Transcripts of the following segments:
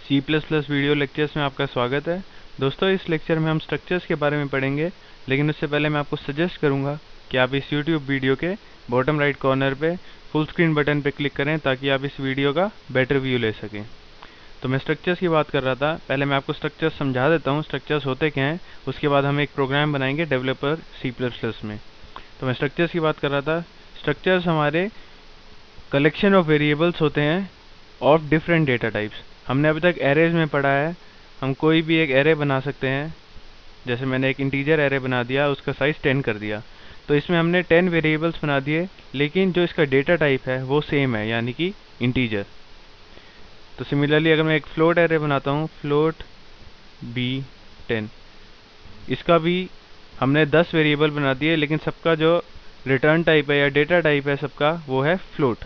सी plus plus video lectures में आपका स्वागत है। दोस्तों, इस लेक्चर में हम स्ट्रक्चर्स के बारे में पढ़ेंगे, लेकिन उससे पहले मैं आपको सजेस्ट करूंगा कि आप इस यूट्यूब वीडियो के बॉटम राइट कॉर्नर पे फुल स्क्रीन बटन पे क्लिक करें ताकि आप इस वीडियो का बेटर व्यू ले सकें। तो मैं स्ट्रक्चर्स की बात कर रहा था। पहले मैं आपको स्ट्रक्चर्स समझा देता हूँ, स्ट्रक्चर्स होते क्या हैं। उसके बाद हम एक प्रोग्राम बनाएंगे डेवलपर सी प्लस प्लस में। तो मैं स्ट्रक्चर्स की बात कर रहा था। स्ट्रक्चर्स हमारे कलेक्शन ऑफ वेरिएबल्स होते हैं ऑफ डिफरेंट डेटा टाइप्स। हमने अभी तक एरेज में पढ़ा है, हम कोई भी एक एरे बना सकते हैं। जैसे मैंने एक इंटीजर एरे बना दिया, उसका साइज 10 कर दिया, तो इसमें हमने 10 वेरिएबल्स बना दिए, लेकिन जो इसका डेटा टाइप है वो सेम है, यानी कि इंटीजर। तो सिमिलरली अगर मैं एक फ्लोट एरे बनाता हूँ, फ्लोट b10, इसका भी हमने 10 वेरिएबल बना दिए, लेकिन सबका जो रिटर्न टाइप है या डेटा टाइप है सबका, वो है फ्लोट।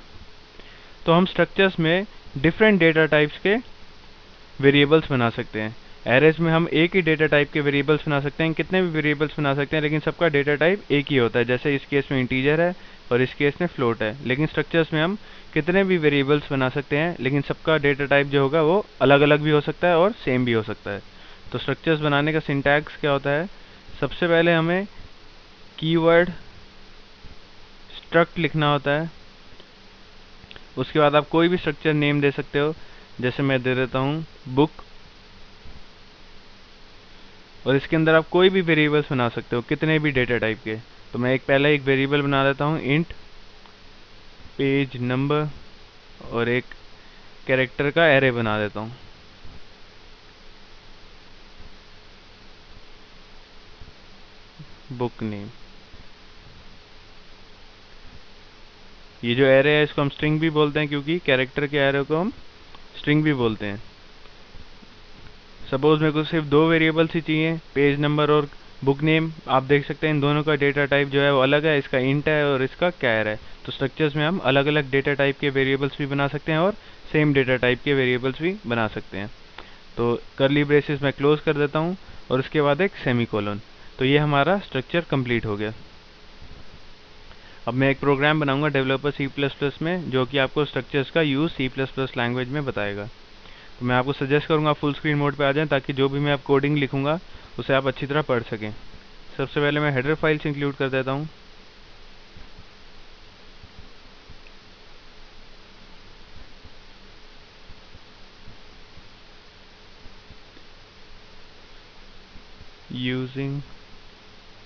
तो हम स्ट्रक्चर्स में डिफरेंट डेटा टाइप्स के वेरिएबल्स बना सकते हैं। एरेज में हम एक ही डेटा टाइप के वेरिएबल्स बना सकते हैं, कितने भी वेरिएबल्स बना सकते हैं, लेकिन सबका डेटा टाइप एक ही होता है। जैसे इस केस में इंटीजर है और इस केस में फ्लोट है, लेकिन स्ट्रक्चर्स में हम कितने भी वेरिएबल्स बना सकते हैं, लेकिन सबका डेटा टाइप जो होगा वो अलग अलग भी हो सकता है और सेम भी हो सकता है। तो स्ट्रक्चर्स बनाने का सिंटैक्स क्या होता है? सबसे पहले हमें कीवर्ड स्ट्रक्ट लिखना होता है। उसके बाद आप कोई भी स्ट्रक्चर नेम दे सकते हो, जैसे मैं दे देता हूँ बुक, और इसके अंदर आप कोई भी वेरिएबल्स बना सकते हो, कितने भी डेटा टाइप के। तो मैं पहले एक वेरिएबल बना देता हूँ इंट पेज नंबर, और एक कैरेक्टर का एरे बना देता हूँ। Book name. ये जो एरे है इसको हम स्ट्रिंग भी बोलते हैं, क्योंकि कैरेक्टर के एरे को हम स्ट्रिंग भी बोलते हैं। सपोज मेरे को सिर्फ दो वेरिएबल्स ही चाहिए, पेज नंबर और बुक नेम। आप देख सकते हैं इन दोनों का डेटा टाइप जो है वो अलग है, इसका इंट है और इसका कैर है। तो स्ट्रक्चर्स में हम अलग अलग डेटा टाइप के वेरिएबल्स भी बना सकते हैं और सेम डेटा टाइप के वेरिएबल्स भी बना सकते हैं। तो करली ब्रेसेस में क्लोज कर देता हूँ और उसके बाद एक सेमीकोलन। तो ये हमारा स्ट्रक्चर कंप्लीट हो गया। अब मैं एक प्रोग्राम बनाऊंगा डेवलपर सी प्लस प्लस में, जो कि आपको स्ट्रक्चर्स का use C plus plus language में बताएगा। तो मैं आपको सजेस्ट करूंगा फुल स्क्रीन मोड पे आ जाएं, ताकि जो भी मैं आप कोडिंग लिखूंगा उसे आप अच्छी तरह पढ़ सकें। सबसे पहले मैं हेडर फाइल्स इंक्लूड कर देता हूं। यूजिंग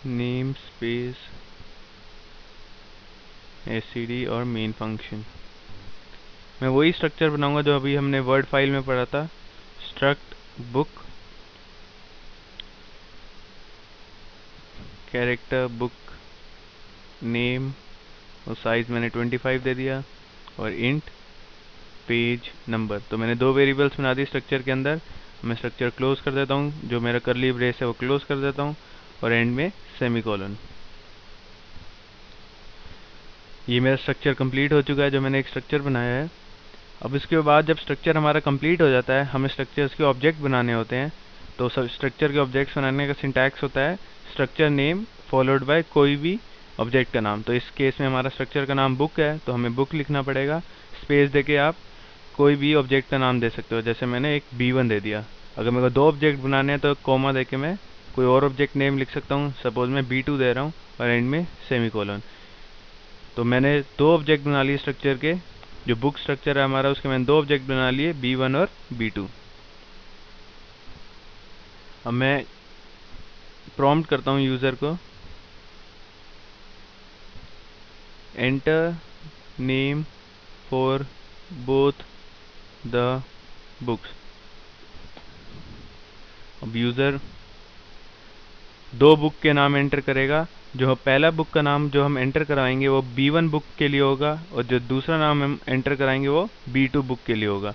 नेम स्पेस एससीडी और मेन फंक्शन। मैं वही स्ट्रक्चर बनाऊंगा जो अभी हमने वर्ड फाइल में पढ़ा था। Struct book, character book name, और साइज मैंने 25 दे दिया, और इंट पेज नंबर। तो मैंने दो वेरिएबल्स बना दी स्ट्रक्चर के अंदर। मैं स्ट्रक्चर क्लोज कर देता हूँ, जो मेरा करली ब्रेस है वो क्लोज कर देता हूँ, और एंड में सेमीकोलन। ये मेरा स्ट्रक्चर कंप्लीट हो चुका है, जो मैंने एक स्ट्रक्चर बनाया है। अब इसके बाद जब स्ट्रक्चर हमारा कंप्लीट हो जाता है, हमें स्ट्रक्चर्स के ऑब्जेक्ट बनाने होते हैं। तो सब स्ट्रक्चर के ऑब्जेक्ट्स बनाने का सिंटैक्स होता है स्ट्रक्चर नेम फॉलोड बाय कोई भी ऑब्जेक्ट का नाम। तो इस केस में हमारा स्ट्रक्चर का नाम बुक है, तो हमें बुक लिखना पड़ेगा। स्पेस देके आप कोई भी ऑब्जेक्ट का नाम दे सकते हो, जैसे मैंने एक b1 दे दिया। अगर मेरे को दो ऑब्जेक्ट बनाने हैं तो कॉमा देके मैं कोई और ऑब्जेक्ट नेम लिख सकता हूँ। सपोज मैं b2 दे रहा हूँ और एंड में सेमीकोलन। तो मैंने दो ऑब्जेक्ट बना लिए स्ट्रक्चर के। जो बुक स्ट्रक्चर है हमारा, उसके मैंने दो ऑब्जेक्ट बना लिए, b1 और b2। अब मैं प्रॉम्प्ट करता हूँ यूज़र को, enter name for both the books. अब यूज़र दो बुक के नाम एंटर करेगा। जो पहला बुक का नाम जो हम एंटर कराएंगे वो b1 बुक के लिए होगा, और जो दूसरा नाम हम एंटर कराएंगे वो b2 बुक के लिए होगा।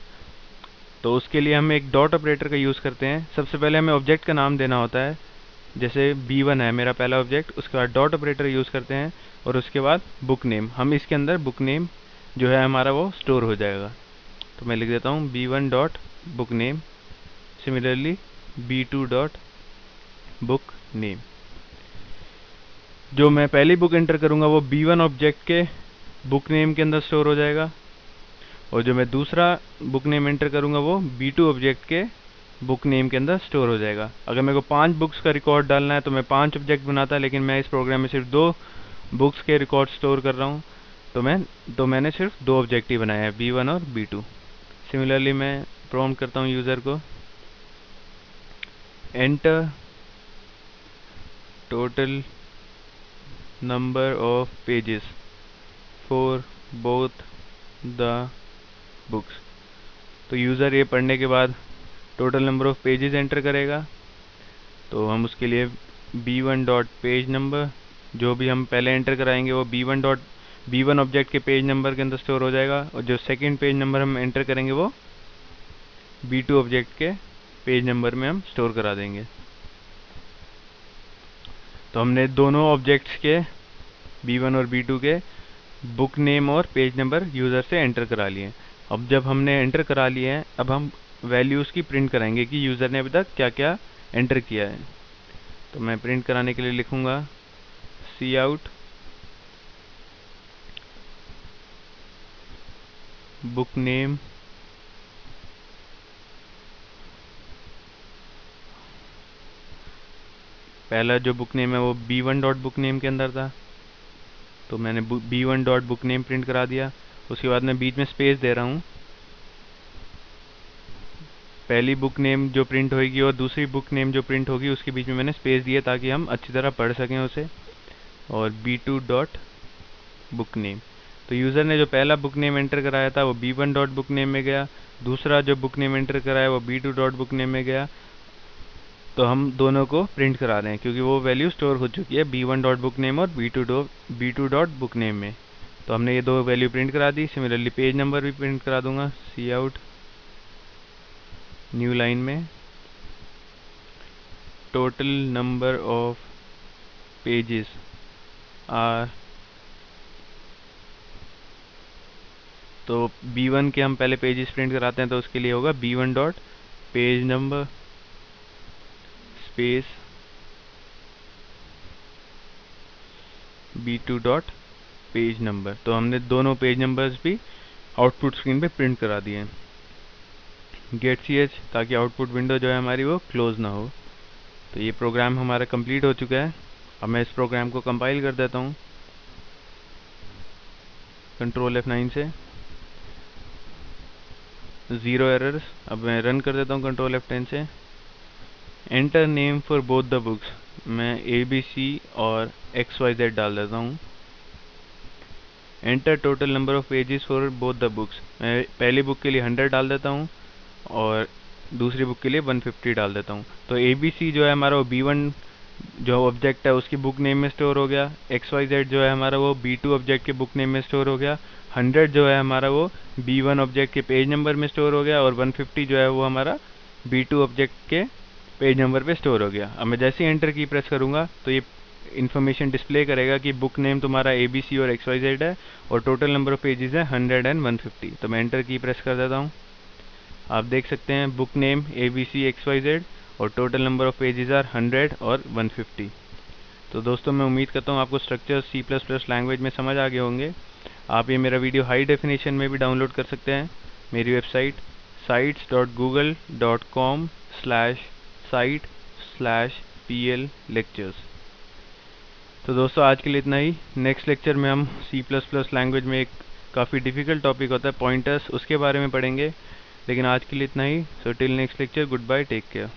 तो उसके लिए हम एक डॉट ऑपरेटर का यूज़ करते हैं। सबसे पहले हमें ऑब्जेक्ट का नाम देना होता है, जैसे b1 है मेरा पहला ऑब्जेक्ट, उसके बाद डॉट ऑपरेटर यूज़ करते हैं, और उसके बाद बुक नेम। हम इसके अंदर बुक नेम जो है हमारा वो स्टोर हो जाएगा। तो मैं लिख देता हूँ b1 dot book name, similarly b2 dot book name. जो मैं पहली बुक एंटर करूंगा वो b1 ऑब्जेक्ट के बुक नेम के अंदर स्टोर हो जाएगा। और जो मैं दूसरा बुक नेम एंटर करूँगा वो B2 ऑब्जेक्ट के बुक नेम के अंदर स्टोर हो जाएगा। अगर मेरे को 5 बुक्स का रिकॉर्ड डालना है तो मैं 5 ऑब्जेक्ट बनाता, लेकिन मैं इस प्रोग्राम में सिर्फ 2 बुक्स के रिकॉर्ड स्टोर कर रहा हूँ, तो मैंने सिर्फ 2 ऑब्जेक्ट ही बनाया है, B1 और B2। सिमिलरली मैं प्रॉम्प्ट करता हूँ यूज़र को, enter total number of pages for both the books. तो यूज़र ये पढ़ने के बाद total number of pages enter करेगा। तो हम उसके लिए B1 डॉट पेज नंबर, जो भी हम पहले एंटर कराएंगे वो B1 ऑब्जेक्ट के पेज नंबर के अंदर स्टोर हो जाएगा, और जो सेकंड पेज नंबर हम एंटर करेंगे वो B2 ऑब्जेक्ट के पेज नंबर में हम स्टोर करा देंगे। तो हमने दोनों ऑब्जेक्ट्स के B1 और B2 के बुक नेम और पेज नंबर यूज़र से एंटर करा लिए। अब जब हमने एंटर करा लिए हैं, अब हम वैल्यूज़ की प्रिंट कराएंगे कि यूज़र ने अभी तक क्या क्या एंटर किया है। तो मैं प्रिंट कराने के लिए लिखूँगा cout बुक नेम पहला जो बुक नेम है वो B1 डॉट बुक नेम के अंदर था, तो मैंने B1 dot book name print करा दिया। उसके बाद मैं बीच में स्पेस दे रहा हूँ। पहली बुक नेम जो प्रिंट होगी और दूसरी बुक नेम जो प्रिंट होगी उसके बीच में मैंने स्पेस दिया ताकि हम अच्छी तरह पढ़ सकें उसे। और B2 डॉट बुक नेम, तो यूज़र ने जो पहला बुक नेम एंटर कराया था वो B1 डॉट बुक नेम में गया, दूसरा जो बुक नेम एंटर कराया वो B2 डॉट बुक नेम में गया। तो हम दोनों को प्रिंट करा रहे हैं क्योंकि वो वैल्यू स्टोर हो चुकी है B1 डॉट बुक नेम और B2 डॉट बुक नेम में। तो हमने ये दो वैल्यू प्रिंट करा दी। सिमिलरली पेज नंबर भी प्रिंट करा दूंगा, cout न्यू लाइन में total number of pages are. तो B1 के हम पहले पेजेस प्रिंट कराते हैं, तो उसके लिए होगा B1 dot page number space B2 dot page number. तो हमने दोनों पेज नंबर्स भी आउटपुट स्क्रीन पे प्रिंट करा दिए हैं। गेट ch, ताकि आउटपुट विंडो जो है हमारी वो क्लोज ना हो। तो ये प्रोग्राम हमारा कंप्लीट हो चुका है। अब मैं इस प्रोग्राम को कंपाइल कर देता हूँ कंट्रोल F9 से, 0 एरर्स। अब मैं रन कर देता हूँ कंट्रोल F10 से। Enter name for both the books, मैं ABC और XYZ डाल देता हूँ। Enter total number of pages for both the books, मैं पहली बुक के लिए 100 डाल देता हूँ और दूसरी बुक के लिए 150 डाल देता हूँ। तो ABC जो है हमारा वो B1 जो ऑब्जेक्ट है उसकी बुक नेम में स्टोर हो गया, XYZ जो है हमारा वो B2 ऑब्जेक्ट के बुक नेम में स्टोर हो गया, 100 जो है हमारा वो B1 ऑब्जेक्ट के पेज नंबर में स्टोर हो गया, और 150 जो है वो हमारा B2 ऑब्जेक्ट के पेज नंबर पे स्टोर हो गया। अब मैं जैसे ही एंटर की प्रेस करूँगा तो ये इन्फॉर्मेशन डिस्प्ले करेगा कि बुक नेम तुम्हारा ABC और XYZ है और टोटल नंबर ऑफ पेजेस है 100 एंड 150। तो मैं एंटर की प्रेस कर देता हूँ। आप देख सकते हैं बुक नेम ABC XYZ और total number of pages are 100 और 150। तो दोस्तों मैं उम्मीद करता हूँ आपको स्ट्रक्चर C++ लैंग्वेज में समझ आ गए होंगे। आप ये मेरा वीडियो हाई डेफिनेशन में भी डाउनलोड कर सकते हैं। मेरी वेबसाइट sites.google.com/site/pl lectures। तो दोस्तों आज के लिए इतना ही। नेक्स्ट लेक्चर में हम C++ लैंग्वेज में एक काफ़ी डिफ़िकल्ट टॉपिक होता है पॉइंटर्स, उसके बारे में पढ़ेंगे। लेकिन आज के लिए इतना ही। So till next lecture, goodbye, take care.